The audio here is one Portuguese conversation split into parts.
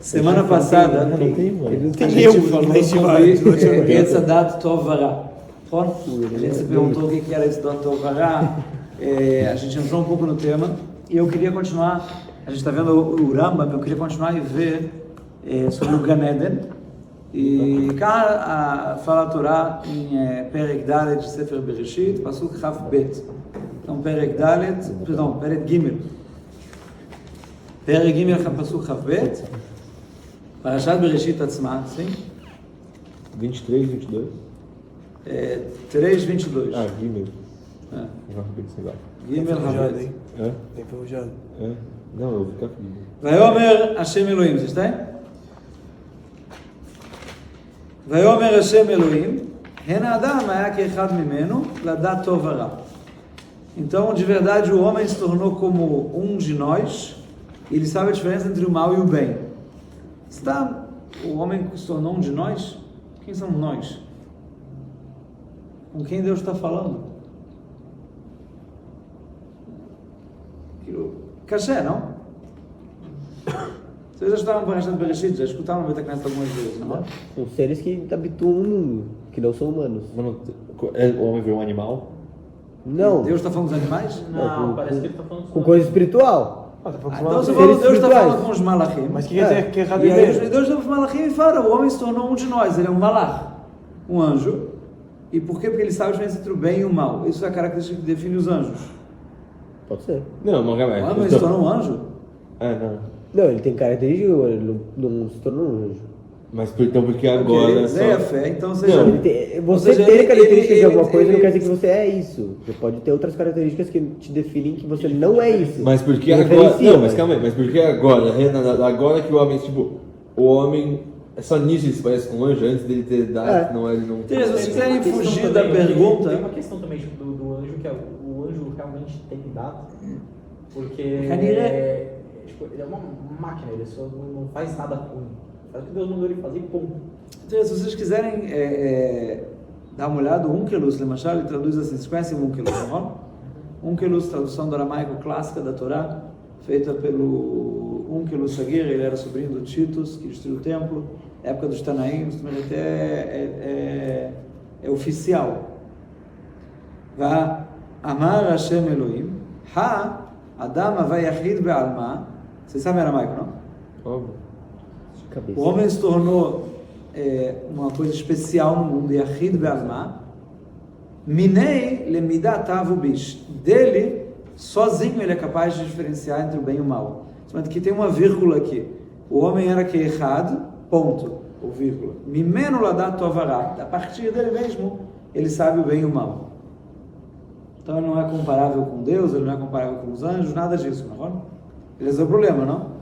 Semana passada, não tem, mano. a gente falou sobre Etzadat Tov Vara. A gente se perguntou o que era Etzadat Tov Vara. A gente entrou um pouco no tema e eu queria continuar. A gente está vendo o Rambam, eu queria continuar e ver sobre o Gan Eden. E cá fala a Torá em Perek Dalet de Sefer Bereshit, Pasuk Chaf Bet. Então Perek Gimel. Perek Gimel, Pasuk Chaf Bet. Parashat Bereshit Atzma, sim? 23, 22? 3, 22. Ah, Gimel. Gimel Havet. Tem ferrujado. Não, eu vou ficar feliz. Vayomer Hashem Elohim, vocês têm? Vayomer Hashem Elohim, Hen Adam היה כאחד ממנו, לדעת טוב ורע. Então, de verdade, o homem se tornou como um de nós, e ele sabe a diferença entre o mal e o bem. Está o homem se tornou um de nós? Quem somos nós? Com quem Deus está falando? Caché, não? Vocês já estavam para Parashat Bereshit, já escutaram no Betacnest algumas vezes, não é? São seres que habituam o mundo, que não são humanos. Mano, o homem virou um animal? Não. Deus está falando dos animais? Não, parece que ele está falando com coisa espiritual. Então você falou, Deus está falando com os malachim. Mas que quer dizer que é errado E aí mesmo? Deus está falando com os malachim e fala, o homem se tornou um de nós, ele é um malach, um anjo. E por quê? Porque ele sabe a diferença entre o bem e o mal. Isso é a característica que define os anjos. Pode ser. Não, O homem se tornou um anjo? Não. Não, ele tem característica, ele não se tornou um anjo. Mas então porque agora... Porque ele é a fé, então ou seja... Não. Você ter características de alguma coisa não quer dizer que você é isso. Você pode ter outras características que te definem que você não é isso. Mas porque Te agora... diferencia, Não, mas calma aí. Mas porque agora, Renan, agora que o homem, tipo... O homem... É só nisso ele se parece com um anjo, antes dele ter dado, não, ele não... Teresa, vocês querem Tem uma fugir questão da também, pergunta? Tem uma questão também tipo, do anjo, que é o anjo realmente tem dado, porque tipo, ele é uma máquina, ele só não faz nada ruim. Faz o que Deus mandou ele fazer e ponto. Teresa, se vocês quiserem dar uma olhada, o Unkelus, Lemachal, ele traduz assim, vocês conhecem o Unkelus, não? Unkelus, tradução do aramaico clássica da Torá, feita pelo Unkelus Sagir, ele era sobrinho do Titus, que destruiu o templo, época dos Tanaim, mas até é oficial. Amar Hashem Elohim, Adam Avayachid Be'alma, vocês sabem aramaico, não? Óbvio. O homem se tornou uma coisa especial no mundo, Yachid Be'alma, Minei Lemidat Avu Bish, dele, sozinho ele é capaz de diferenciar entre o bem e o mal. Mas que tem uma vírgula aqui. O homem era que errado, ponto, ou vírgula. Mimeno Ladat Tovará, a partir dele mesmo, ele sabe o bem e o mal. Então ele não é comparável com Deus, ele não é comparável com os anjos, nada disso, não é? Esse é o problema, não?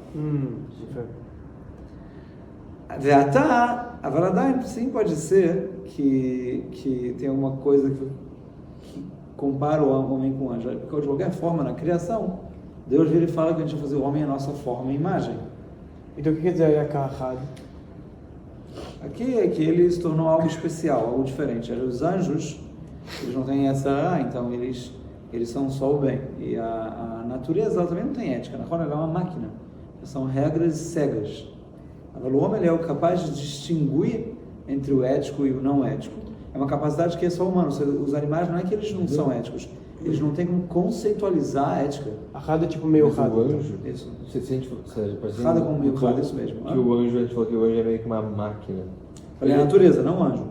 A verdade, sim, pode ser que tem alguma coisa que compara o homem com o anjo. Porque de qualquer forma, na criação, Deus vira e fala que a gente vai fazer o homem a nossa forma e imagem. Então o que quer dizer Yakahad? Aqui é que ele se tornou algo especial, algo diferente. Os anjos, eles não têm essa, então eles são só o bem. E a natureza ela também não tem ética, na qual ela é uma máquina. São regras cegas. O homem ele é capaz de distinguir entre o ético e o não ético. É uma capacidade que é só humana. Os animais não é que eles não são éticos, eles não têm como conceitualizar a ética. A Rada é tipo meio Rada. O anjo... Isso. Rada como meio Rada, isso mesmo. Que o anjo, a gente falou que o anjo é meio que uma máquina. Falei a natureza, não o anjo.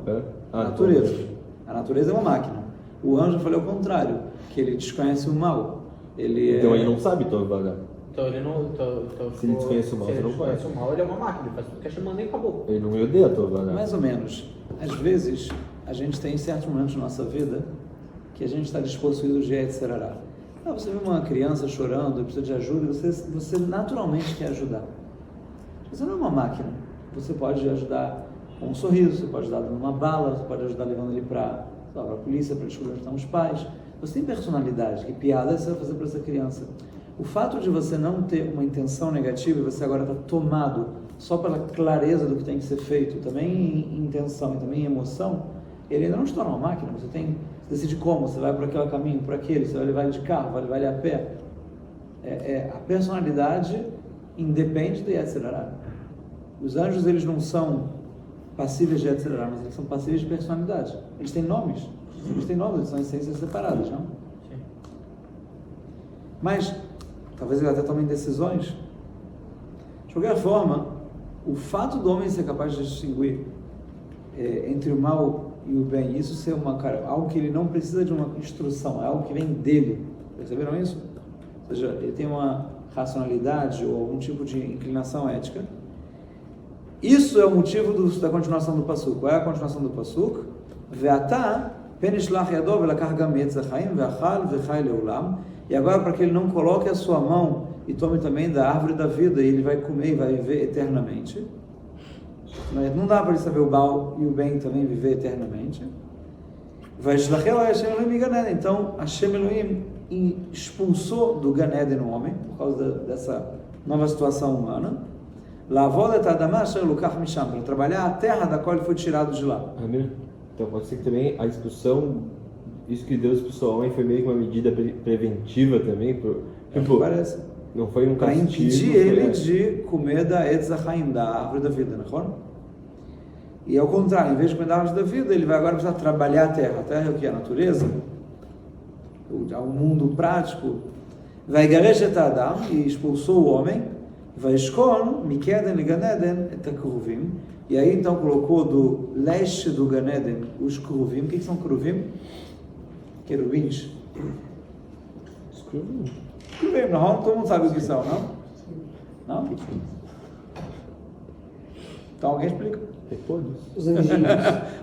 A natureza. A natureza é uma máquina. O anjo, eu falei o contrário, que ele desconhece o mal. Então ele não sabe Tovará. Então ele não. Se ele desconhece o mal, se você ele não vai. desconhece o mal, ele é uma máquina, ele faz tudo que a chamando e acabou. Ele não odeia Tovará. Mais ou menos. Às vezes, a gente tem certos momentos na nossa vida que a gente está despossuído de etc. Você vê uma criança chorando, precisa de ajuda, você naturalmente quer ajudar. Você não é uma máquina. Você pode ajudar com um sorriso, você pode ajudar dando uma bala, você pode ajudar levando ele para a polícia, para descobrir onde estão os pais. Você tem personalidade. Que piada você vai fazer para essa criança? O fato de você não ter uma intenção negativa e você agora está tomado só pela clareza do que tem que ser feito, também em intenção e também em emoção, ele ainda não se torna uma máquina. Você decide como, você vai por aquele caminho, por aquele, você vai levar ele de carro, vai levar ele a pé. A personalidade independe de etc. Os anjos, eles não são passíveis de Yetzer Hara, mas eles são passíveis de personalidade. Eles têm nomes. Eles são essências separadas, não? Sim. Mas, talvez eles até tomem decisões. De qualquer forma, o fato do homem ser capaz de distinguir entre o mal e o bem, isso ser algo que ele não precisa de uma instrução, é algo que vem dele. Perceberam isso? Ou seja, ele tem uma racionalidade ou algum tipo de inclinação ética. Isso é o motivo da continuação do Pasuk. Qual é a continuação do Pasuk? Ve'ata penishlach yado velakach gam etz hachaim ve'achal ve'chai leolam. E agora, para que ele não coloque a sua mão e tome também da árvore da vida, e ele vai comer e vai viver eternamente. Mas não dá para ele saber o mal e o bem também viver eternamente. Então, Hashem Elohim expulsou do Gan Eden o homem, por causa dessa nova situação humana, para trabalhar a terra da qual ele foi tirado de lá. Então pode ser que também a expulsão, isso que Deus expulsou o homem foi meio que uma medida preventiva também, tipo, parece. Não foi um para castigo. impedir ele de comer da Etz Hachaim, da árvore da vida, não é? E ao contrário, em vez de comer da árvore da vida, ele vai agora precisar trabalhar a terra. A terra é o que? A natureza? O mundo prático. Vai gareshet Adam, e expulsou o homem. Vai escon, mikeden le Ganeden, et kruvim. E aí então colocou do leste do Ganeden os kruvim. O que são kruvim? Querubins. Kruvim, não? Todo mundo sabe o que são, não? Não? Então alguém explica. Os anjinhos.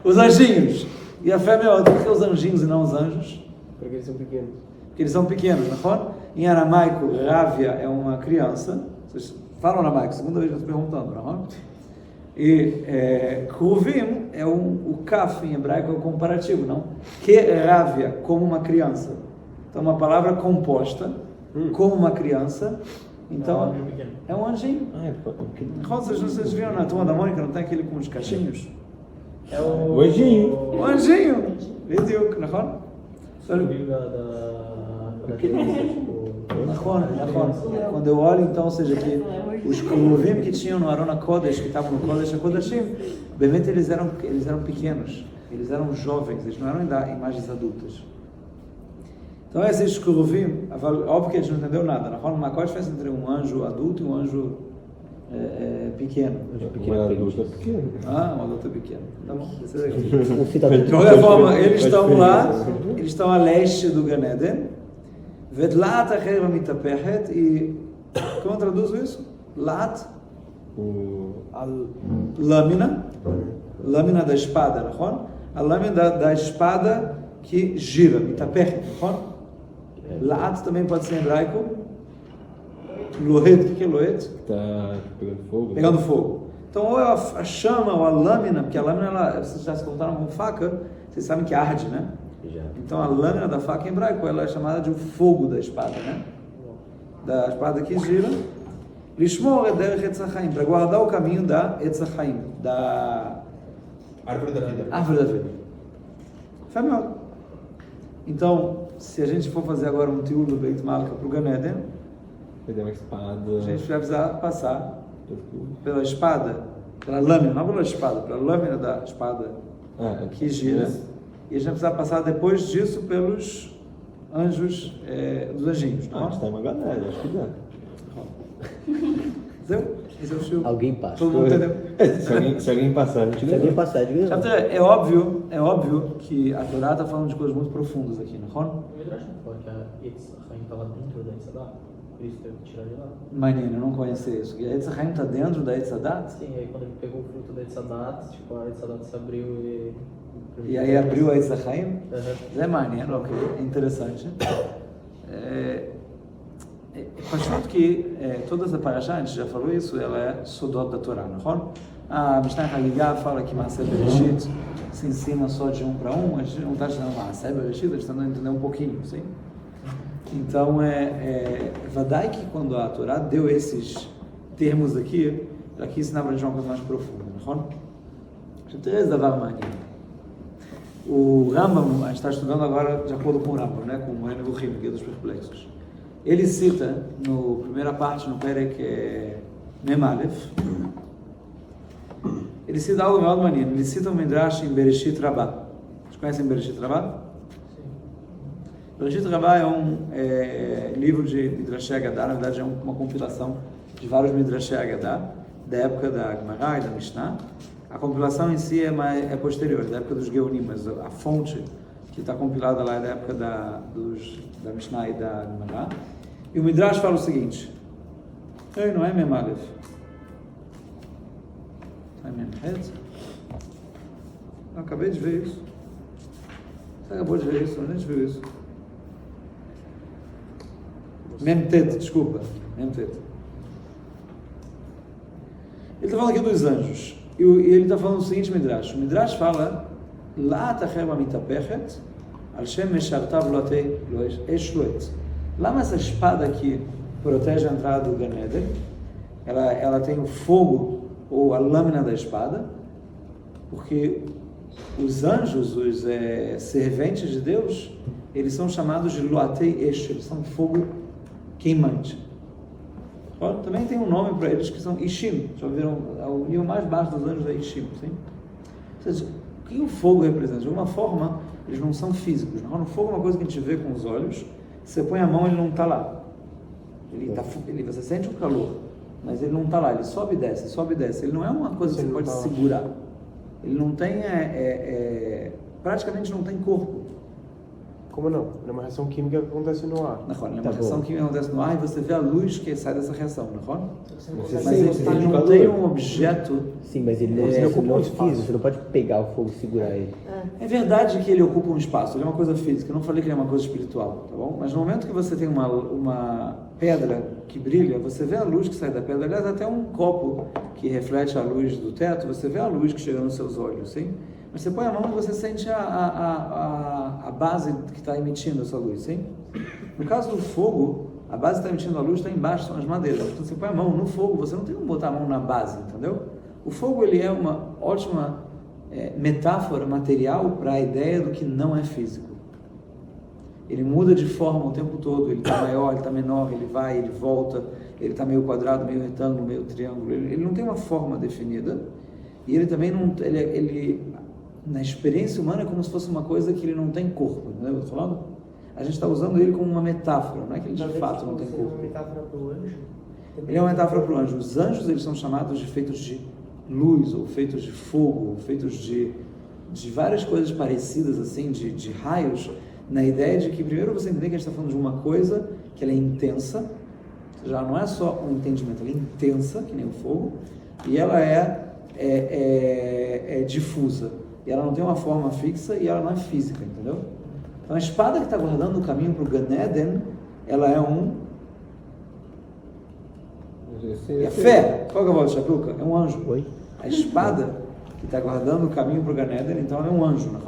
Os anjinhos. E a fé é melhor. Por que os anjinhos e não os anjos? Porque eles são pequenos. Porque eles são pequenos, não? Em aramaico, Rávia é uma criança. Vocês falam aramaico, segunda vez que eu estou perguntando, não? E Kruvim é o kaf em hebraico é o comparativo, não? Que Rávia, como uma criança. Então, uma palavra composta, como uma criança. Então, é um anjinho. Vocês viram na Turma da Mônica, não tem aquele com os cachinhos? É O anjinho. O anjinho! Bediuk, não? Quando eu olho, então, ou seja, que os Kruvim que tinham no Arona Kodesh, que estavam no Kodesh HaKodashim, obviamente eles eram pequenos, eles eram jovens, eles não eram imagens adultas. Então esses Kruvim, óbvio que a gente não entendeu nada, na forma, qual a diferença entre um anjo adulto e um anjo pequeno? Um adulto pequeno. Um adulto pequeno. Tá bom, De qualquer forma, eles estão lá, eles estão a leste do Gan Eden, Vedlat acher mitapechet, e como eu traduzo isso? Lat, lâmina da espada, não? A lâmina da espada que gira, mitapechet, não? Lat também pode ser em hebraico. Lohet, o que é lohet? Tá pegando fogo. Pegando fogo. Então, ou é a chama ou a lâmina, porque a lâmina, vocês já se contaram com faca, vocês sabem que arde, né? Já. Então, a lâmina da faca em hebraico, ela é chamada de o fogo da espada, né? Da espada que gira. Lishmor é derech Etz Hachaim, para guardar o caminho da Etz Hachaim, da Árvore da vida. árvore da vida. Foi melhor. Então, se a gente for fazer agora um tiur do Beit Malka para o Gan Eden, Pegar uma espada. a gente vai precisar passar pela espada, pela lâmina, não pela espada, pela lâmina da espada que gira. E a gente vai precisar passar depois disso pelos anjos dos anjinhos. Não? Tá uma galera, acho que dá. Entendeu? Esse é o show. Alguém passa. Todo mundo entendeu? Se alguém passar, a gente Se alguém passar, diga não. É óbvio que a Torá está falando de coisas muito profundas aqui, não é? O Midrash não fala que a Etz Hachaim estava dentro da Etzadat? Por isso teve que tirar de lá. Menino, eu não conhecia isso. E a Etz Hachaim está dentro da Etzadat? Sim, aí quando ele pegou o fruto da Etzadat, tipo, a Etzadat se abriu e... E aí abriu a Etz Hachaim? Uhum. É maneiro, ok, é interessante. Faz tanto que toda essa parashá, a gente já falou isso, ela é sodot da Torá, não é? A Mishnah Haligá fala que Maaseh Bereshit se ensina só de um para um, a gente não está estudando Maaseh Bereshit, a gente está tentando entender um pouquinho, sim? Então, vadai que quando a Torá deu esses termos aqui, ela quis ensinar para a gente uma coisa mais profunda, não é? Três davar maneiro. O Rambam, a gente está estudando agora de acordo com o Rambam, né? Com o Moreno Vuchim, Guia dos Perplexos. Ele cita, na primeira parte, no Perek Mem Aleph, Ele cita algo muito maneiro. Ele cita um Midrash em Bereshit Rabbah. Vocês conhecem Bereshit Rabbah? Sim. Bereshit Rabbah é um livro de Midrashei Agadá. Na verdade, é uma compilação de vários Midrashei Agadá, da época da Gemara e da Mishnah. A compilação em si é posterior, da época dos Geonim, mas a fonte que está compilada lá é da época da Mishnah e da Gemara. E o Midrash fala o seguinte: não é Memalef. Eu acabei de ver isso. Você acabou de ver isso? Onde a gente viu isso? Memtet, desculpa. Memtet. Ele está falando aqui dos anjos. E ele está falando o seguinte, Midrash. O Midrash fala: La tachem amitapechet al shem meshartav lotei eshloet. Lá nessa espada aqui protege a entrada do Gan Eden. Ela tem o fogo ou a lâmina da espada, porque os anjos, os serventes de Deus, eles são chamados de Loatei Esh, eles são fogo queimante. Também tem um nome para eles que são Ishim. Já viram? O nível mais baixo dos anjos é Ishim, sim? Ou seja, o que o fogo representa? De alguma forma, eles não são físicos. O fogo é uma coisa que a gente vê com os olhos. Você põe a mão, ele não está lá. Você sente o calor, mas ele não está lá. Ele sobe e desce, sobe e desce. Ele não é uma coisa que você pode segurar. Ele não tem, praticamente não tem corpo. Como não? É uma reação química que acontece no ar. É uma reação química que acontece no ar e você vê a luz que sai dessa reação, não Mas ele não tem um objeto. Sim, mas ele não é físico, você não pode pegar o fogo e segurar ele. É verdade que ele ocupa um espaço, ele é uma coisa física. Eu não falei que ele é uma coisa espiritual, tá bom? Mas no momento que você tem uma pedra que brilha, você vê a luz que sai da pedra. Aliás, até um copo que reflete a luz do teto, você vê a luz que chega nos seus olhos, sim? Mas você põe a mão e você sente a base que está emitindo essa luz, sim? No caso do fogo, a base que está emitindo a luz está embaixo, são as madeiras. Então você põe a mão no fogo, você não tem como botar a mão na base, entendeu? O fogo ele é uma ótima metáfora material para a ideia do que não é físico. Ele muda de forma o tempo todo, ele está maior, ele está menor, ele vai, ele volta, ele está meio quadrado, meio retângulo, meio triângulo. Ele não tem uma forma definida e ele também não... na experiência humana é como se fosse uma coisa que ele não tem corpo, entendeu? Eu estou falando? A gente está usando ele como uma metáfora, não é que ele de fato não tem corpo. Uma metáfora para o anjo? Ele é uma metáfora para o anjo. Os anjos, eles são chamados de feitos de luz, ou feitos de fogo, ou feitos de várias coisas parecidas, assim, de raios, na ideia de que, primeiro, você entender que a gente está falando de uma coisa que ela é intensa, ou seja, ela não é só um entendimento, ela é intensa, que nem o fogo, e ela é difusa. E ela não tem uma forma fixa e ela não é física, entendeu? Então a espada que está guardando o caminho para o Gan Eden, ela é a fé. Qual que é a voz de Chapruca? É um anjo. Oi? A espada que está guardando o caminho para o Gan Eden, então é um anjo, não é?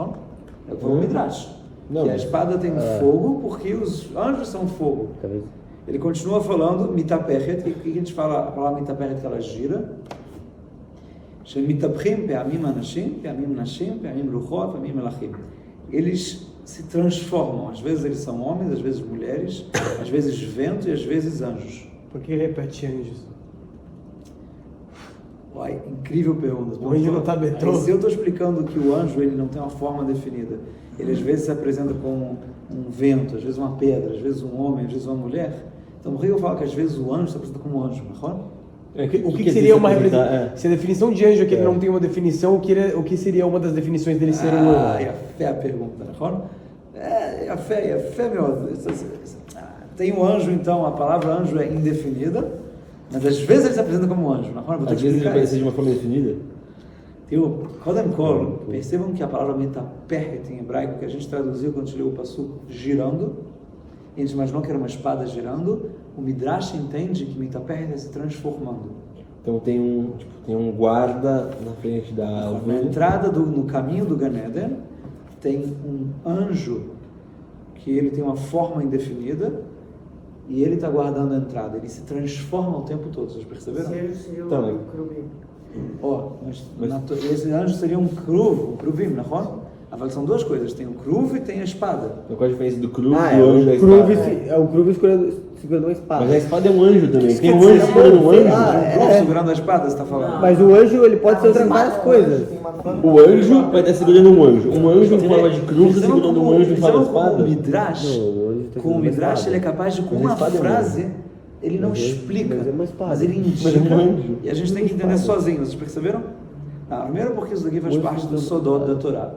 É o que foi o Midrash. Não. Que a espada tem fogo porque os anjos são fogo. Talvez. Ele continua falando mitapechet, que a gente fala, a palavra mitapechet que ela gira. שמתהפכים פעמים אנשים, פעמים נשים, פעמים לוחות, פעמים מלאכים. Eles se transformam, às vezes eles são homens, às vezes mulheres, às vezes vento e às vezes anjos. Por que repete anjos? Uai, incrível pergunta. O anjo não tá metrô? Se eu estou explicando que o anjo ele não tem uma forma definida, ele às vezes se apresenta como um vento, às vezes uma pedra, às vezes um homem, às vezes uma mulher, então por que eu falo que às vezes o anjo se apresenta como um anjo, não é? O que seria uma representação? Se a definição de anjo é que ele não tem uma definição, o que seria uma das definições dele ser um anjo? É a pergunta, não é? A fé, meu. Tem um anjo, então, a palavra anjo é indefinida, mas às vezes ele se apresenta como um anjo, não é? Às vezes ele aparece de uma forma definida. Percebam que a palavra mitapechet em hebraico, que a gente traduziu quando a gente leu o passuco girando, a gente imaginou que era uma espada girando, o Midrash entende que mitapechet é se transformando. Então tem um guarda na frente da árvore. Na entrada no caminho do Gan Eden, tem um anjo que ele tem uma forma indefinida e ele está guardando a entrada. Ele se transforma o tempo todo, vocês perceberam? Seria o Kruvim. Esse anjo seria um kruvim, não é? Mas são duas coisas, tem o cruv e tem a espada. Então, qual a diferença do cruv Ah, e do anjo da espada? É o Cruv segurando uma espada. Mas a espada é um anjo também. Tem quer um dizer, anjo segurando um anjo. O cruv segurando a espada, você está falando? Mas o anjo, ele pode ser outras várias coisas. O anjo vai estar segurando um anjo. Um anjo em forma de cruz segurando um anjo em forma de espada. Com o Midrash, Não, o anjo tá com o segurando Midrash uma ele é espada. capaz de, com Mas a uma espada é um frase, ele não Mas é- explica, mas é uma espada. mas ele Mas é indica, um anjo. e a gente tem que entender sozinho, vocês perceberam? Primeiro porque isso daqui faz parte do Sodot da Torá.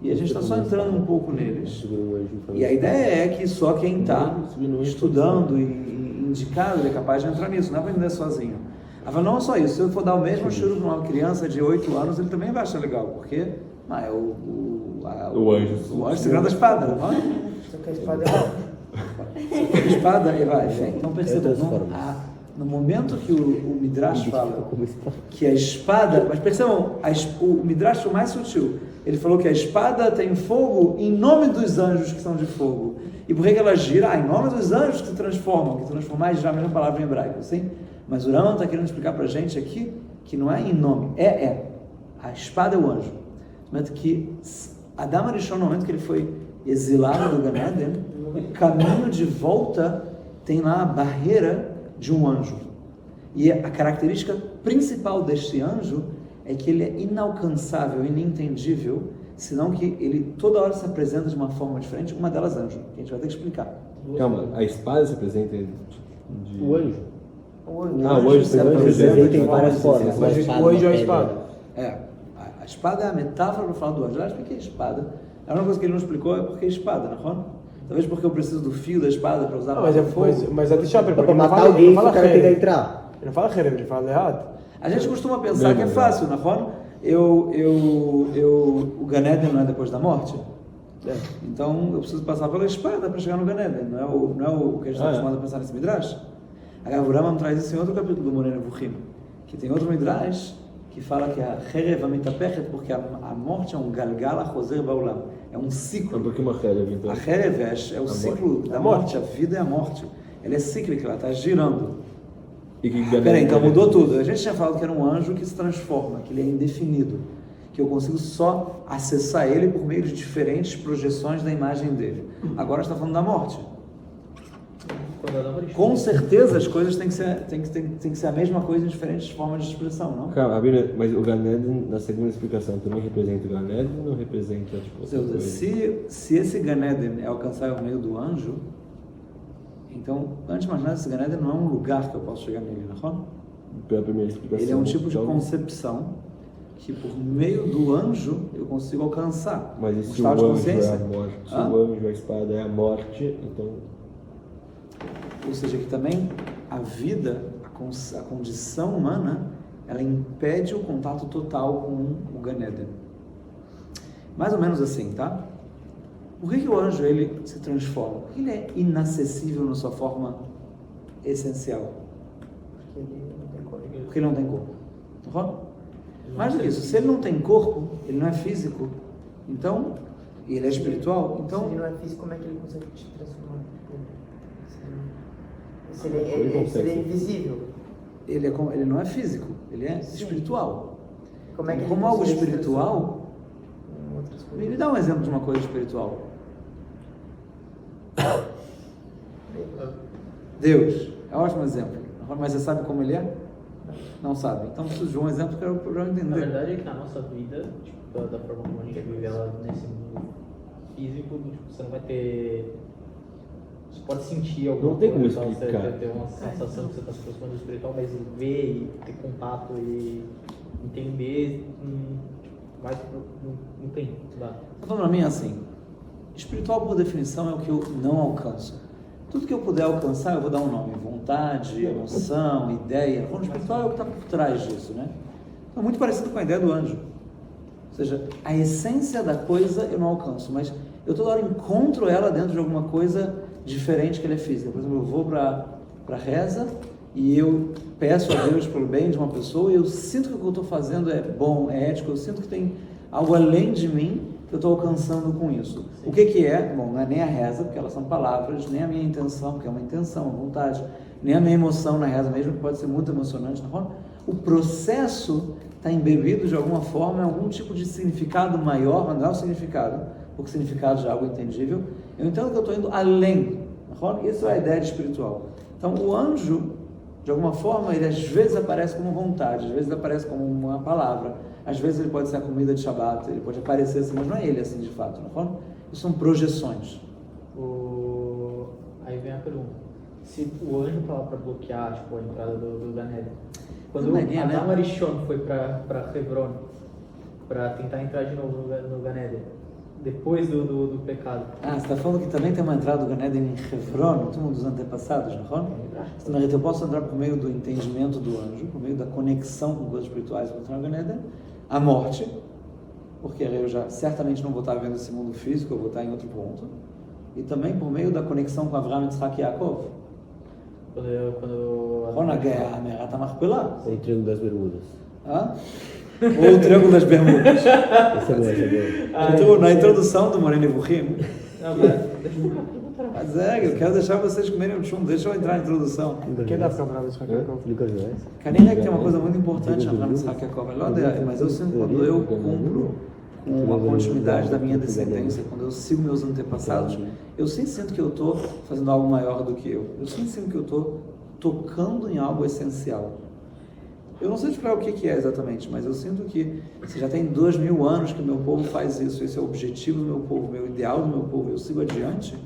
E a gente está só entrando um pouco neles. Segura um anjo em forma E a de ideia é que só quem está Segura um anjo. estudando e indicado, ele é capaz de entrar nisso, não é para entender sozinho. Mas não só isso, se eu for dar o mesmo churro para uma criança de 8 anos, ele também vai achar legal, porque é O anjo. O anjo segurando a espada, não é? Só que a espada é A espada, e vai, enfim. Então perceba, outras formas. no momento que o Midrash fala como espada. que a espada, mas percebam, o Midrash foi mais sutil. Ele falou que a espada tem fogo em nome dos anjos que são de fogo. E por que ela gira? Em nome dos anjos que se transformam, que transformar já é a mesma palavra em hebraico, assim? Mas o Rambam está querendo explicar para a gente aqui que não é em nome, a espada é o anjo. No momento que Adam Arishon, no momento que ele foi exilado do Gan Eden, o caminho de volta tem lá a barreira de um anjo. E a característica principal deste anjo é que ele é inalcançável, inentendível, senão que ele toda hora se apresenta de uma forma diferente, uma delas anjo, que a gente vai ter que explicar. Calma, a espada se apresenta de... O anjo. O anjo se apresenta em várias formas. Mas o anjo é a espada. A espada é a metáfora para falar do anjo. Aliás, por que espada? A única coisa que ele não explicou é porque espada, não é? Talvez porque eu preciso do fio da espada para usar Não, mas deixa eu Dá pra matar alguém se o cara tentar entrar. Ele não fala Herem, ele fala errado. A gente costuma pensar que é fácil, não é? O Gan Eden não é depois da morte? Então eu preciso passar pela espada para chegar no Gan Eden. Não é o que a gente está acostumado a pensar nesse Midrash? A o Rambam traz isso em outro capítulo do Moreh Nevuchim, que tem outro Midrash que fala que a Herev Amitapechet, porque a morte é um Galgal HaChozer Ba'olam, é um ciclo. Por que uma Herev, então? A Herev é o ciclo da morte, a vida é a morte. Ela é cíclica, ela está girando. E que Peraí, então mudou tudo. A gente tinha falado que era um anjo que se transforma, que ele é indefinido, que eu consigo só acessar ele por meio de diferentes projeções da imagem dele. Agora está falando da morte. Com certeza as coisas têm que ser a mesma coisa em diferentes formas de expressão, não? Calma, Abner, mas o Gan Eden, na segunda explicação, também representa o Gan Eden ou não representa, tipo, outra coisa? Se esse Gan Eden é alcançar o meio do anjo, então, antes de mais nada, esse Gan Eden não é um lugar que eu posso chegar nele, não? Pela primeira explicação. Ele é um tipo de então, concepção que por meio do anjo eu consigo alcançar. Mas e um se o estado de anjo consciência? é a morte? Se o anjo, a espada é a morte, então... Ou seja, que também a vida, a condição humana, ela impede o contato total com o Gan Eden. Mais ou menos assim, tá? Por que o anjo ele se transforma? Porque ele é inacessível na sua forma essencial. Porque ele não tem corpo. Tá? Mais do que isso, se ele não tem corpo, ele não é físico, então, e ele é espiritual, então... Se ele não é físico, como é que ele consegue te transformar? Se ele é invisível. Ele não é físico, ele é espiritual. Como é que ele Como algo consegue se espiritual, transformar em outras coisas? me dá um exemplo de uma coisa espiritual. Deus, é um ótimo exemplo. Mas você sabe como ele é? Não sabe. Então preciso de um exemplo para eu entender. Na verdade é que na nossa vida, tipo, da forma como a gente vive ela nesse mundo físico, tipo, você não vai ter... Você pode sentir alguma Não tem como coisa, explicar. Você vai ter uma sensação que você está se aproximando do espiritual, mas ver e ter contato e entender, mas não tem. Então, para mim é assim, espiritual por definição é o que eu não alcanço. Tudo que eu puder alcançar, eu vou dar um nome. Vontade, emoção, ideia. O espiritual é o que está por trás disso, né? Então, é muito parecido com a ideia do anjo. Ou seja, a essência da coisa eu não alcanço, mas eu toda hora encontro ela dentro de alguma coisa diferente que ela é física. Por exemplo, eu vou para a reza e eu peço a Deus pelo bem de uma pessoa e eu sinto que o que eu estou fazendo é bom, é ético, eu sinto que tem algo além de mim que eu estou alcançando com isso. O que é? Bom, não é nem a reza, porque elas são palavras, nem a minha intenção, porque é uma intenção, uma vontade, nem a minha emoção na reza mesmo, que pode ser muito emocionante, não? o processo está embebido de alguma forma em algum tipo de significado maior, mas não é o significado, porque o significado já é algo entendível. Eu entendo que eu estou indo além. Isso é a ideia de espiritual. Então, o anjo, de alguma forma, ele às vezes aparece como vontade, às vezes aparece como uma palavra, às vezes ele pode ser a comida de Shabbat, ele pode aparecer assim, mas não é ele assim de fato. Isso são projeções. Aí vem a pergunta. Se o anjo está lá para bloquear tipo, a entrada do Ganeda, quando Maria, né? Adam Arishon foi para Hebron para tentar entrar de novo no Ganeda, depois do pecado. Você está falando que também tem uma entrada do Ganeda em Hebron, no túmulo dos antepassados, não é? Eu posso entrar por meio do entendimento do anjo, por meio da conexão com coisas espirituais para entrar no Ganeda, a morte, porque eu já certamente não vou estar vendo esse mundo físico, eu vou estar em outro ponto, e também por meio da conexão com Avraham, Yitzhak e Yaakov. Quando a guerra está marpelada. É o Triângulo das Bermudas. Ou o Triângulo das Bermudas. Esse é bom, esse é bom. Na introdução do Moreno Nevuchim. Deixa eu Mas eu quero deixar vocês comerem o chum, deixa eu entrar na introdução. Quem dá para Avraham Yitzhak Yaakov? Lucas Joés. Canina que tem uma coisa muito importante na Avraham Yitzhak Yaakov, mas eu sinto quando eu cumpro com a continuidade da minha descendência, quando eu sigo meus antepassados, eu sempre sinto que eu estou fazendo algo maior do que eu. Eu sempre sinto que eu estou tocando em algo essencial. Eu não sei explicar o que é exatamente, mas eu sinto que se já tem 2000 anos que o meu povo faz isso, esse é o objetivo do meu povo, meu ideal do meu povo, eu sigo adiante,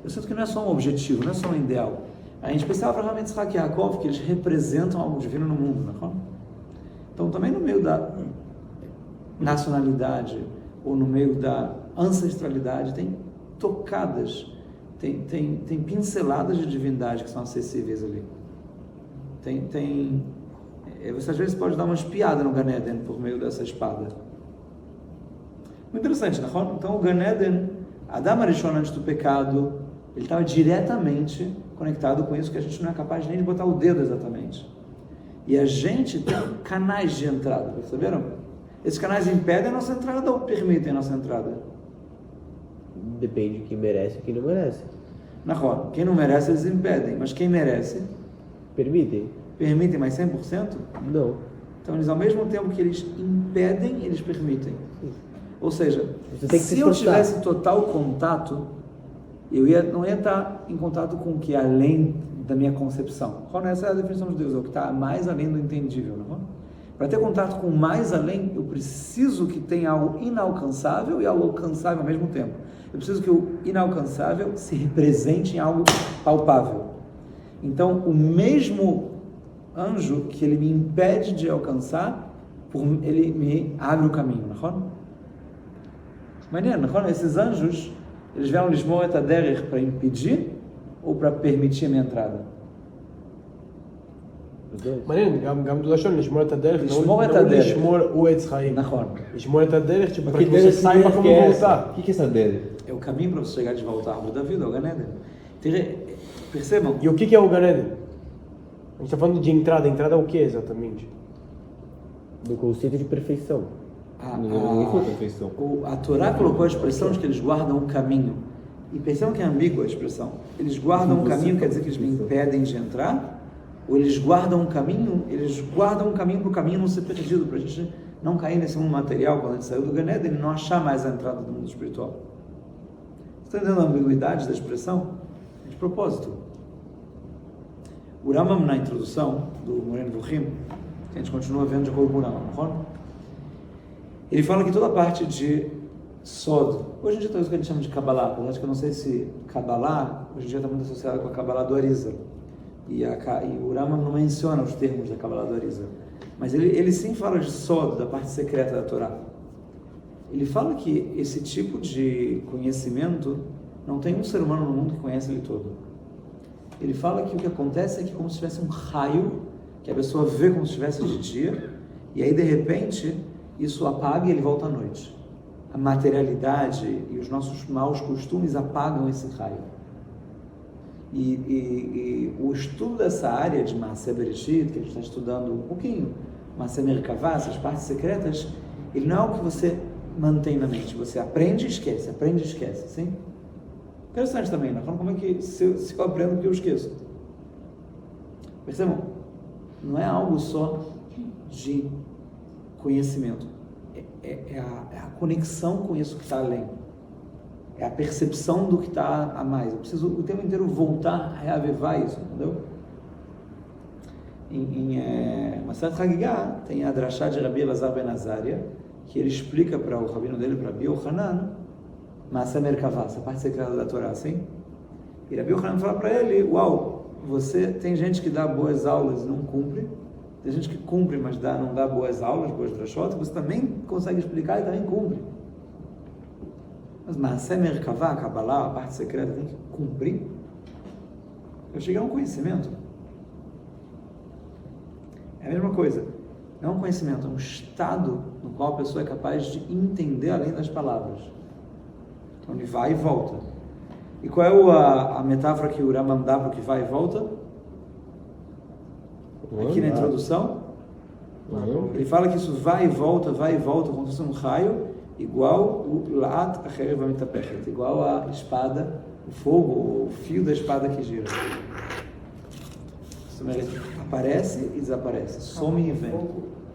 eu sinto que não é só um objetivo, não é só um ideal. Em especial Avraham, Yitzhak e Yaakov, que eles representam algo divino no mundo, não é? Então também no meio da nacionalidade ou no meio da ancestralidade tem tocadas, tem pinceladas de divindade que são acessíveis ali. Você às vezes pode dar uma espiada no Gan Eden por meio dessa espada. Muito interessante, não? Então o Gan Eden, Adam Arishon antes do pecado, ele estava diretamente conectado com isso que a gente não é capaz nem de botar o dedo exatamente. E a gente tem canais de entrada, perceberam? Esses canais impedem a nossa entrada ou permitem a nossa entrada? Depende de quem merece e quem não merece. Quem não merece eles impedem, mas quem merece? Permitem? Permitem, mas 100%? Não. Então eles, ao mesmo tempo que eles impedem, eles permitem. Ou seja, se eu tivesse total contato, eu não ia estar em contato com o que é além da minha concepção. Essa é a definição de Deus, é o que está mais além do entendível. Não é? Para ter contato com o mais além, eu preciso que tenha algo inalcançável e algo alcançável ao mesmo tempo. Eu preciso que o inalcançável se represente em algo palpável. Então, o mesmo anjo que ele me impede de alcançar, ele me abre o caminho. Maneiro, esses anjos, eles vieram Lishmor et Haderech para impedir ou para permitir a minha entrada? מעניין, גם בלשון, לשמור את הדרך, לשמור את לא הדרך. לשמור הוא עץ חיים. נכון. לשמור את הדרך, Mas para que que dele você saiba como voltar. O que é essa dele? É o caminho para você chegar de volta à árvore da vida, é o Gan Eden. Percebam? E o que é o Gan Eden? A gente está falando de entrada. Entrada é o que exatamente? Do conceito de perfeição. Ninguém falou perfeição. A Torá colocou a expressão de que eles guardam um caminho. E percebam que é ambígua a expressão. Eles guardam um caminho, quer dizer que eles me impedem de entrar? Ou eles guardam um caminho para o caminho não ser perdido, para a gente não cair nesse mundo material quando a gente saiu do Gan Eden e não achar mais a entrada do mundo espiritual. Está entendendo a ambiguidade da expressão? De propósito. O Rambam, na introdução do Moreno Nevuchim, que a gente continua vendo de acordo com o Rambam, ele fala que toda a parte de Sod, hoje em dia tem isso que a gente chama de Kabbalah, apesar de que eu não sei se Kabbalah, hoje em dia está muito associado com a Kabbalah do Arizal. E o Rambam não menciona os termos da Kabbalah do Arizal. Mas ele sim fala de Sod, da parte secreta da Torá. Ele fala que esse tipo de conhecimento não tem um ser humano no mundo que conhece ele todo. Ele fala que o que acontece é que como se tivesse um raio, que a pessoa vê como se estivesse de dia, e aí de repente isso apaga e ele volta à noite. A materialidade e os nossos maus costumes apagam esse raio. E o estudo dessa área de Maaseh Bereshit, que a gente está estudando um pouquinho, Maaseh Merkavah, essas partes secretas, ele não é algo que você mantém na mente, você aprende e esquece, sim? Interessante também, né? Como é que se eu aprendo que eu esqueço? Percebam? Não é algo só de conhecimento. É a conexão com isso que está além. É a percepção do que está a mais. Eu preciso o tempo inteiro voltar a reavivar isso, entendeu? Em Maseret Hagigah tem a Drashá de Rabi Elazar Ben Azaria, que ele explica para o rabino dele, para Rabi Yochanan, Maaseh Merkavah, essa parte secreta da Torá, assim. E Rabi Yochanan fala para ele, uau, tem gente que dá boas aulas e não cumpre, tem gente que cumpre, mas não dá boas aulas, boas drashot, você também consegue explicar e também cumpre. Mas Maaseh Merkavah, a Kabbalah, a parte secreta, tem que cumprir. Eu cheguei a um conhecimento. É a mesma coisa. Não é um conhecimento, é um estado no qual a pessoa é capaz de entender além das palavras. Então ele vai e volta. E qual é a metáfora que o Rambam dá para o que vai e volta? Aqui na introdução. Ele fala que isso vai e volta, como se fosse um raio, igual o La'at Acherev Amitapechet, igual a espada, o fogo, o fio da espada que gira. Aparece e desaparece, some e vem.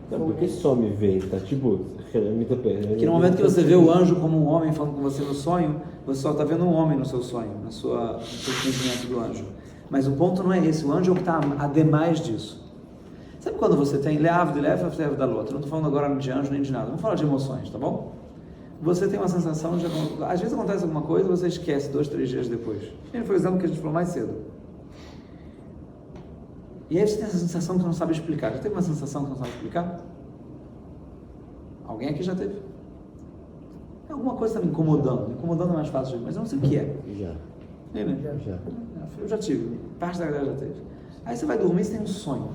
Por que some e vem? Tá tipo, que no momento que você vê o anjo como um homem falando com você no sonho, você só está vendo um homem no seu sonho, no seu sentimento do anjo. Mas o ponto não é esse, o anjo é o que está ademais disso. Sabe quando você tem Leav da Lot? Não estou falando agora de anjo nem de nada, vamos falar de emoções, tá bom? Você tem uma sensação de... Às vezes acontece alguma coisa e você esquece 2, 3 dias depois. Foi o exemplo que a gente falou mais cedo. E aí você tem essa sensação que você não sabe explicar. Já teve uma sensação que não sabe explicar? Alguém aqui já teve? Alguma coisa está me incomodando. Me incomodando é mais fácil, mas eu não sei o que é. Já. Já. Eu já tive. Parte da galera já teve. Aí você vai dormir e você tem um sonho.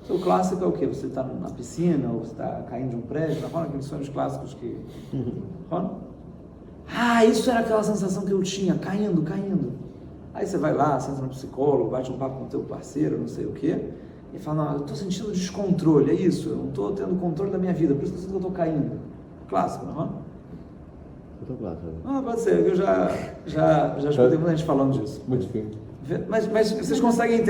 O clássico é o quê? Você está na piscina ou você está caindo de um prédio, tá falando aqueles sonhos clássicos que... Isso era aquela sensação que eu tinha, caindo. Aí você vai lá, senta no psicólogo, bate um papo com o teu parceiro, não sei o quê, e fala, não, eu estou sentindo descontrole, é isso, eu não estou tendo controle da minha vida, por isso que eu sinto que eu estou caindo. Clássico, não é? Eu tô clássico. Pode ser, eu já escutei muita gente falando disso. Muito firme. Mas vocês conseguem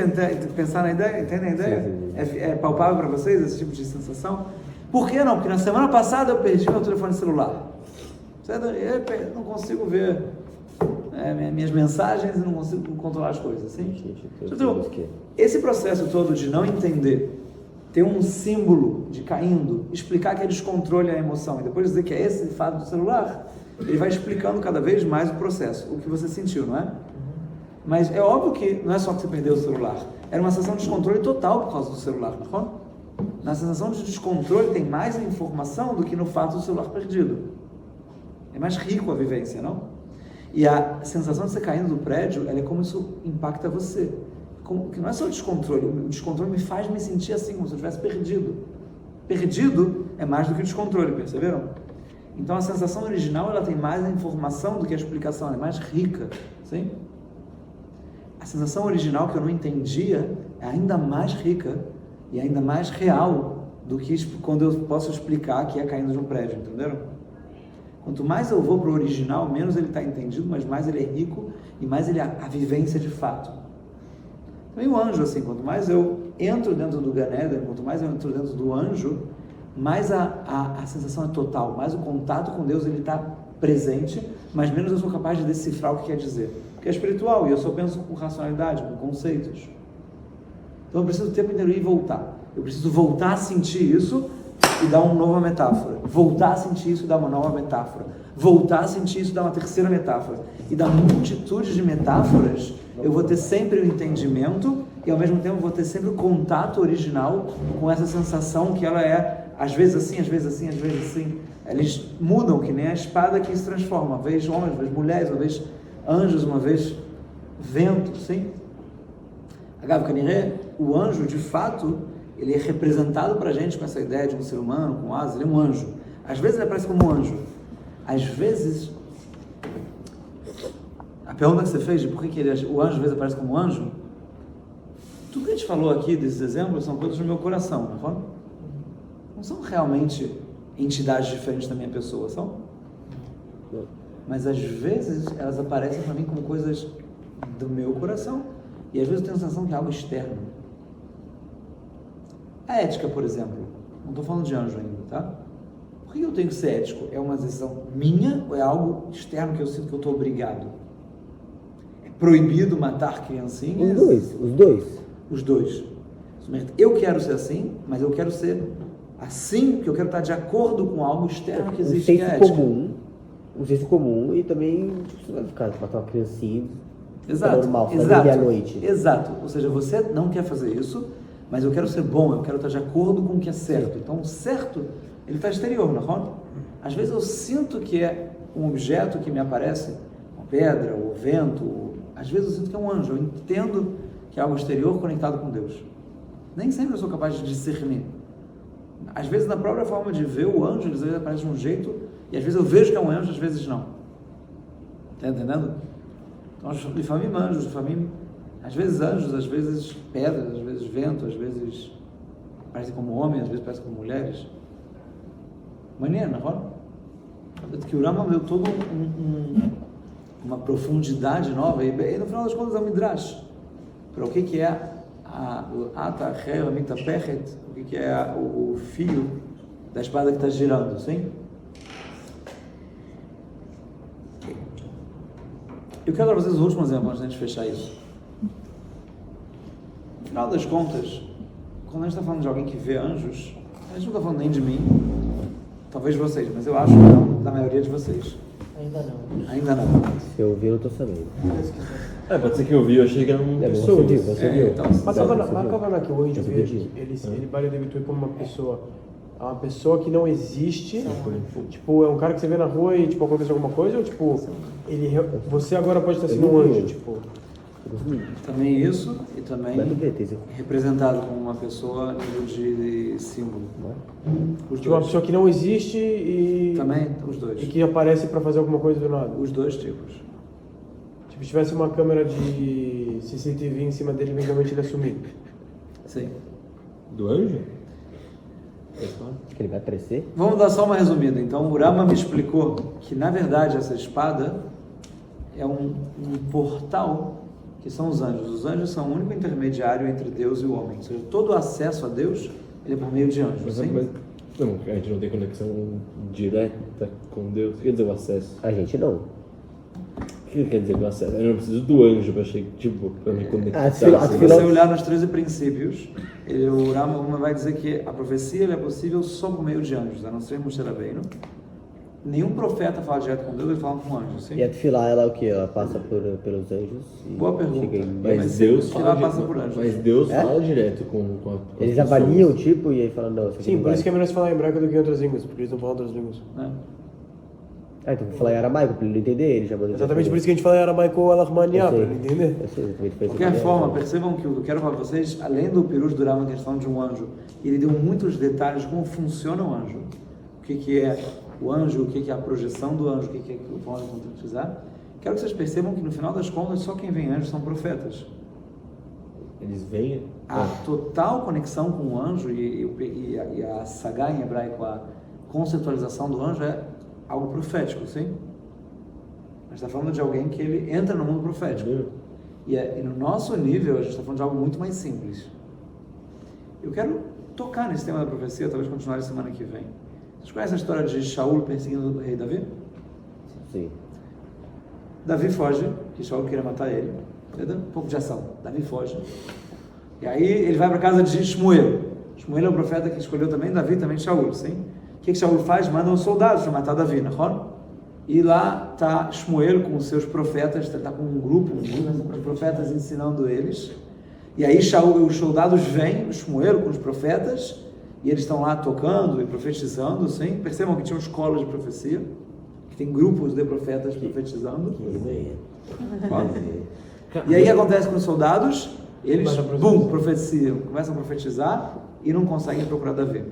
pensar na ideia? Entendem a ideia? Sim. É palpável para vocês esse tipo de sensação? Por que não? Porque na semana passada eu perdi meu telefone celular. Eu não consigo ver minhas mensagens e não consigo controlar as coisas, assim? Então, esse processo todo de não entender, ter um símbolo de caindo, explicar que é descontrole a emoção e depois dizer que é esse fato do celular, ele vai explicando cada vez mais o processo, o que você sentiu, não é? Mas é óbvio que não é só que você perdeu o celular, era uma sensação de descontrole total por causa do celular, não é? Na sensação de descontrole tem mais informação do que no fato do celular perdido. É mais rico a vivência, não? E a sensação de você caindo do prédio, ela é como isso impacta você. Que não é só o descontrole me faz me sentir assim, como se eu tivesse perdido. Perdido é mais do que o descontrole, perceberam? Então a sensação original, ela tem mais informação do que a explicação, ela é mais rica, sim? A sensação original que eu não entendia é ainda mais rica e ainda mais real do que quando eu posso explicar que é caindo de um prédio, entenderam? Quanto mais eu vou para o original, menos ele está entendido, mas mais ele é rico e mais ele é a vivência de fato. Também o anjo, assim, quanto mais eu entro dentro do Gan Eden, quanto mais eu entro dentro do anjo, mais a sensação é total, mais o contato com Deus ele está presente, mas menos eu sou capaz de decifrar o que quer dizer. Porque é espiritual e eu só penso com racionalidade, com conceitos. Então eu preciso o tempo inteiro ir e voltar. Eu preciso voltar a sentir isso e dar uma nova metáfora. Voltar a sentir isso e dar uma nova metáfora. Voltar a sentir isso e dar uma terceira metáfora. E da multitude de metáforas, eu vou ter sempre o entendimento e ao mesmo tempo vou ter sempre o contato original com essa sensação que ela é, às vezes assim, às vezes assim, às vezes assim. Eles mudam, que nem a espada que se transforma. Uma vez homens, uma vez mulheres, uma vez anjos, uma vez vento, sim? Agav Kaniré, o anjo, de fato, ele é representado para a gente com essa ideia de um ser humano, com asas, ele é um anjo. Às vezes ele aparece como um anjo. Às vezes, a pergunta que você fez de por que o anjo às vezes aparece como um anjo, tudo que a gente falou aqui desses exemplos são coisas do meu coração, não é? Não são realmente entidades diferentes da minha pessoa, são? Mas às vezes elas aparecem para mim como coisas do meu coração. E às vezes eu tenho a sensação que é algo externo. A ética, por exemplo. Não estou falando de anjo ainda, tá? Por que eu tenho que ser ético? É uma decisão minha ou é algo externo que eu sinto que eu estou obrigado? É proibido matar criancinhas? Os dois. Eu quero ser assim, mas eu quero ser assim, porque eu quero estar de acordo com algo externo que existe, que é ética. Um senso comum e também tipo, você vai ficar matar uma criancinha. Exato, normal, fazer à noite. Exato. Ou seja, você não quer fazer isso, mas eu quero ser bom, eu quero estar de acordo com o que é certo. Então, o certo, ele está exterior, não é? Às vezes eu sinto que é um objeto que me aparece, uma pedra, ou vento, às vezes eu sinto que é um anjo, eu entendo que é algo exterior conectado com Deus. Nem sempre eu sou capaz de discernir. Às vezes, na própria forma de ver o anjo, às vezes aparece de um jeito, e às vezes eu vejo que é um anjo, às vezes não. Está entendendo? Então, de família anjos, de família, às vezes anjos, às vezes pedras, às vezes vento, às vezes parecem como homens, às vezes parecem como mulheres. Maneiro, não é? Que o Rama deu toda uma profundidade nova, e no final das contas é um midrash. Para o que é o que é o fio da espada que está girando, sim? Eu quero dar para vocês os últimos exemplos antes de a gente fechar isso. No final das contas, quando a gente está falando de alguém que vê anjos, a gente não está falando nem de mim, talvez de vocês, mas eu acho que não da maioria de vocês. Ainda não. Se eu ouvir, eu tô sabendo. Pode ser que eu vi, eu achei que era uma pessoa. Você viu. Então, Mas הכוונה que o anjo ele vai debitar como uma pessoa. É uma pessoa que não existe. Tipo, é um cara que você vê na rua e tipo, acontece alguma coisa, ou tipo, você agora pode estar sendo um anjo, tipo. Também isso, e também representado como uma pessoa nível de símbolo. Os Tipo, uma dois. pessoa que não existe e. Também, os dois. E que aparece pra fazer alguma coisa do nada. Os dois tipos. Tipo, se tivesse uma câmera de CCTV em cima dele, eventualmente ele assumir. Sim. Do anjo? Acho que ele vai aparecer. Vamos dar só uma resumida. Então, o Rama me explicou que, na verdade, essa espada é um portal que são os anjos. Os anjos são o único intermediário entre Deus e o homem. Ou seja, todo o acesso a Deus, ele é por meio de anjos. Sim? Não, a gente não tem conexão direta com Deus. Quer dizer, o acesso. A gente não. O que quer dizer o acesso? Eu não preciso do anjo pra me conectar. Se você olhar nos 13 princípios, o Rama vai dizer que a profecia é possível só por meio de anjos, a não ser Moshe Rabbeinu. Nenhum profeta fala direto com Deus, ele fala com anjos. Sim? E a Tefilá, ela é o quê? Ela passa pelos anjos? Boa pergunta. Mas Deus fala passa por anjos. Mas Deus fala direto com a Eles avaliam o tipo e aí falam, não, isso aqui Sim, não por vai. isso que é melhor se falar em hebraico do que em outras línguas, porque eles não falam outras línguas. Então vou falar em aramaico pra ele não entender, ele já mandou. Exatamente por isso que a gente fala em aramaico alahmaniá, pra ele entender. Eu sei, exatamente De qualquer forma, percebam que o que eu quero falar para vocês, além do Pirush do Rama, que a gente fala de um anjo, ele deu muitos detalhes de como funciona o anjo. O que é o anjo, o que é a projeção do anjo, o que é que pode concretizar. Quero que vocês percebam que no final das contas, só quem vem anjos são profetas. Eles vêm. A total conexão com o anjo e a sagá em hebraico, a conceitualização do anjo é algo profético, sim? A gente está falando de alguém que ele entra no mundo profético. E no nosso nível, a gente está falando de algo muito mais simples. Eu quero tocar nesse tema da profecia, talvez continuar semana que vem. Vocês conhecem a história de Shaul perseguindo o rei Davi? Sim. Davi foge, que Shaul queria matar ele. Entendeu? Um pouco de ação. Davi foge. E aí ele vai para a casa de Shmuel. Shmuel é o profeta que escolheu também Davi, também Shaul, sim? O que Shaul faz? Manda uns soldados para matar Davi, não? E lá está Shmuel com os seus profetas, está com um grupo de profetas ensinando eles. E aí os soldados vêm, o Shmuel com os profetas, e eles estão lá tocando e profetizando, sim? Percebam que tinha escolas de profecia, que tem grupos de profetas profetizando. E aí o que acontece com os soldados? Eles, profetizam, começam a profetizar e não conseguem procurar Davi.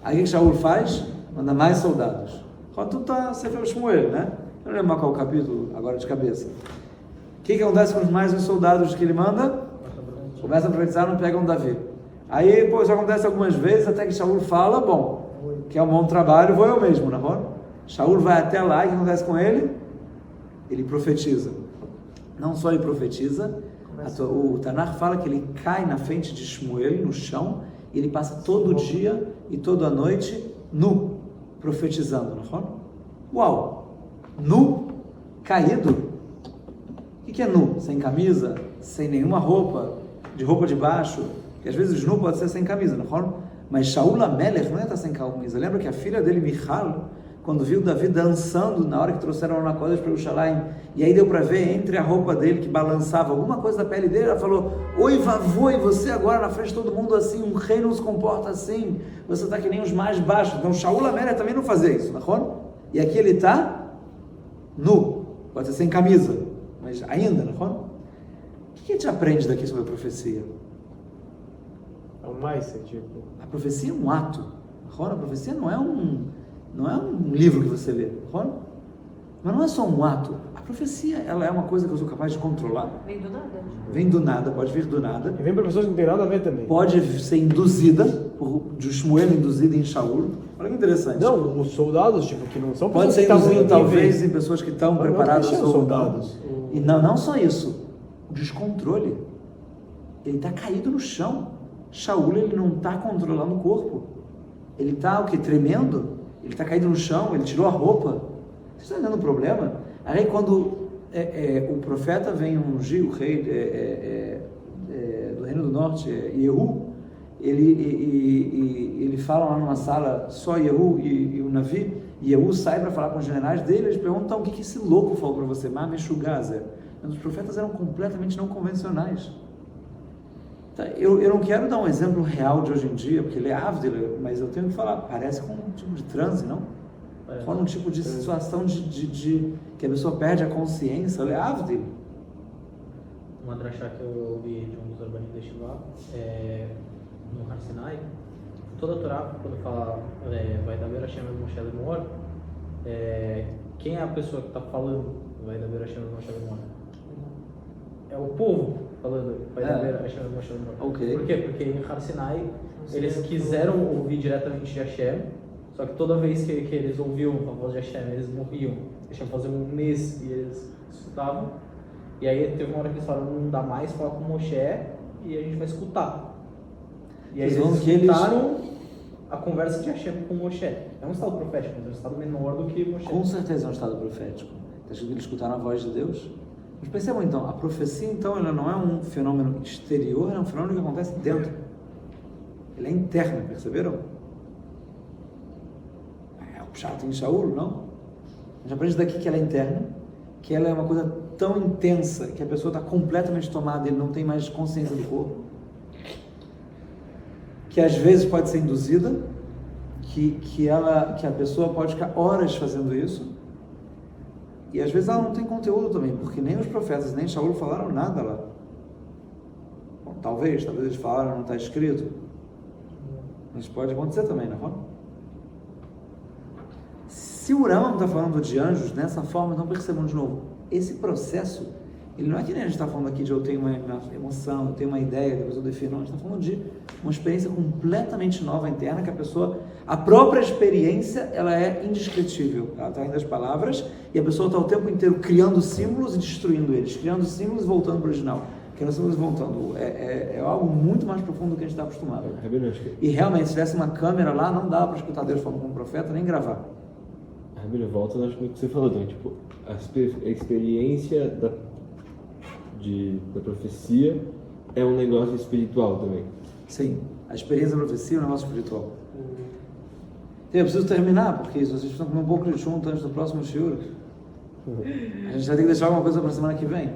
Aí o que Shaul faz? Manda mais soldados. Quando você vê o Shmuel, né? Eu não lembro qual o capítulo agora de cabeça. O que acontece com mais os soldados que ele manda? Começam a profetizar, não pegam Davi. Aí, isso acontece algumas vezes, até que Shaul fala, bom, que é um bom trabalho, vou eu mesmo, não é? Shaul vai até lá, e o que acontece com ele? Ele profetiza. Não só ele profetiza, o Tanakh fala que ele cai na frente de Shmuel, no chão, e ele passa todo dia e toda a noite nu, profetizando. Uau! Nu, caído. O que é nu? Sem camisa, sem nenhuma roupa, de roupa de baixo. E às vezes nu pode ser sem camisa, mas Shaul HaMelech não ia estar sem camisa. Lembra que a filha dele, Michal, quando viu Davi dançando na hora que trouxeram Arona Kodesh para Yerushalayim, e aí deu para ver entre a roupa dele que balançava alguma coisa da pele dele, ela falou: oi vavoi, você agora na frente de todo mundo assim, um rei não se comporta assim, você está que nem os mais baixos. Então Shaul HaMelech também não fazia isso, e aqui ele está nu, pode ser sem camisa, mas ainda, o que a gente aprende daqui sobre a profecia? É um mais, tipo... A profecia é um ato. A profecia não é um livro que você lê. Mas não é só um ato. A profecia, ela é uma coisa que eu sou capaz de controlar. Vem do nada. Vem do nada, pode vir do nada. E vem para pessoas que não tem nada a ver também. Pode ser induzida, de Shmuel induzida em Shaul. Olha que interessante. Não, os soldados, tipo, que não são Pode pessoas ser que estavam induzido em talvez em pessoas que estão preparadas não, ou soldados. não. E não só isso. O descontrole. Ele está caído no chão. Shaul, ele não está controlando o corpo. Ele está o quê? Tremendo? Ele está caído no chão, ele tirou a roupa. Vocês estão entendendo o problema? Aí quando o profeta vem ungir o rei do Reino do Norte, Yehu, ele fala lá numa sala, só Yehu e o Navi, e Yehu sai para falar com os generais dele, eles perguntam: o que esse louco falou para você? Meshugazer. Os profetas eram completamente não convencionais. Eu não quero dar um exemplo real de hoje em dia, porque ele é Avdil, mas eu tenho que falar, parece com um tipo de transe, não? Fora um tipo de situação de que a pessoa perde a consciência, ele é Avdil. Uma drachá que eu ouvi de um dos urbanistas de Shiva, no Har Sinai, toda a Torá, quando fala vai dar ver Hashem Moshe Lemor, quem é a pessoa que está falando vai dar ver Hashem Moshe Lemor? É o povo falando, vai haver Hashem Moshe Lemor. Okay. Por quê? Porque em Har Sinai eles quiseram ouvir diretamente de Hashem, só que toda vez que eles ouviam a voz de Hashem, eles morriam. Hashem fazia um mês e eles escutavam. E aí teve uma hora que eles falaram: não dá mais, fala com Moshe e a gente vai escutar. E aí eles escutaram a conversa de Hashem com Moshe. É um estado profético, mas é um estado menor do que Moshe. Com certeza é um estado profético. Está escrito que eles escutaram a voz de Deus. Mas percebam então, a profecia então ela não é um fenômeno exterior, é um fenômeno que acontece dentro. Ele é interno, perceberam? É o chato em Shaul, não? A gente aprende daqui que ela é interna, que ela é uma coisa tão intensa que a pessoa está completamente tomada, ele não tem mais consciência do corpo, que às vezes pode ser induzida, que a pessoa pode ficar horas fazendo isso. E às vezes ela não tem conteúdo também, porque nem os profetas, nem Shaul falaram nada lá. Bom, talvez eles falaram, não está escrito. Mas pode acontecer também, não é? Se o Rambam está falando de anjos dessa forma, então percebam de novo, esse processo, ele não é que nem a gente está falando aqui de eu tenho uma emoção, eu tenho uma ideia, depois eu defino, não, a gente está falando de uma experiência completamente nova interna, que a própria experiência, ela é indescritível, ela está indo as palavras, e a pessoa está o tempo inteiro criando símbolos e destruindo eles, criando símbolos e voltando para o original, criando símbolos e voltando, é algo muito mais profundo do que a gente está acostumado. E realmente, se tivesse uma câmera lá, não dava para escutar Deus falando com o profeta, nem gravar. Rabino, volta no que você falou, então, tipo, a experiência da profecia é um negócio espiritual também. Sim, a experiência da profecia é um negócio espiritual. Eu preciso terminar, porque se vocês precisam comer um pouco de chumbo antes do próximo shiur, a gente vai ter que deixar alguma coisa para a semana que vem.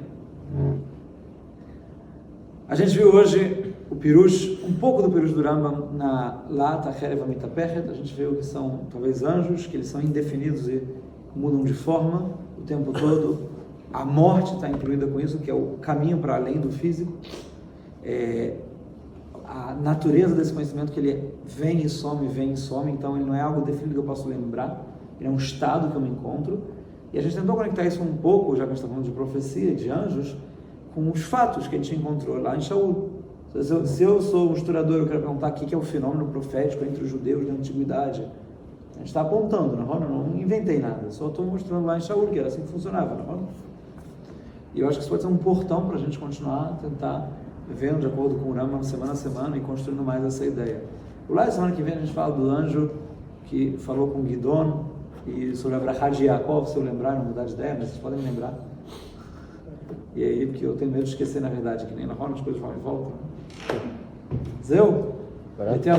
A gente viu hoje o Pirush, um pouco do Pirush do Rambam na Lata Cherev Amitapechet. A gente viu que são talvez anjos, que eles são indefinidos e mudam de forma o tempo todo. A morte está incluída com isso, que é o caminho para além do físico. A natureza desse conhecimento, que ele vem e some, então ele não é algo definido que eu posso lembrar, ele é um estado que eu me encontro. E a gente tentou conectar isso um pouco, já que a gente está falando de profecia, de anjos, com os fatos que a gente encontrou lá em Shaul. Se eu sou um historiador, eu quero perguntar o que é o fenômeno profético entre os judeus da antiguidade. A gente está apontando, não inventei nada, só estou mostrando lá em Shaul que era assim que funcionava. E eu acho que isso pode ser um portão para a gente continuar a tentar vendo de acordo com o Rambam semana a semana e construindo mais essa ideia. Lá, semana que vem, a gente fala do anjo que falou com Gidon e sobre a Brachá de Yaakov, se eu lembrar, não mudar de ideia, mas vocês podem me lembrar. E aí, porque eu tenho medo de esquecer, na verdade, que nem na Roma, as coisas vão e voltam. Zeu? Até a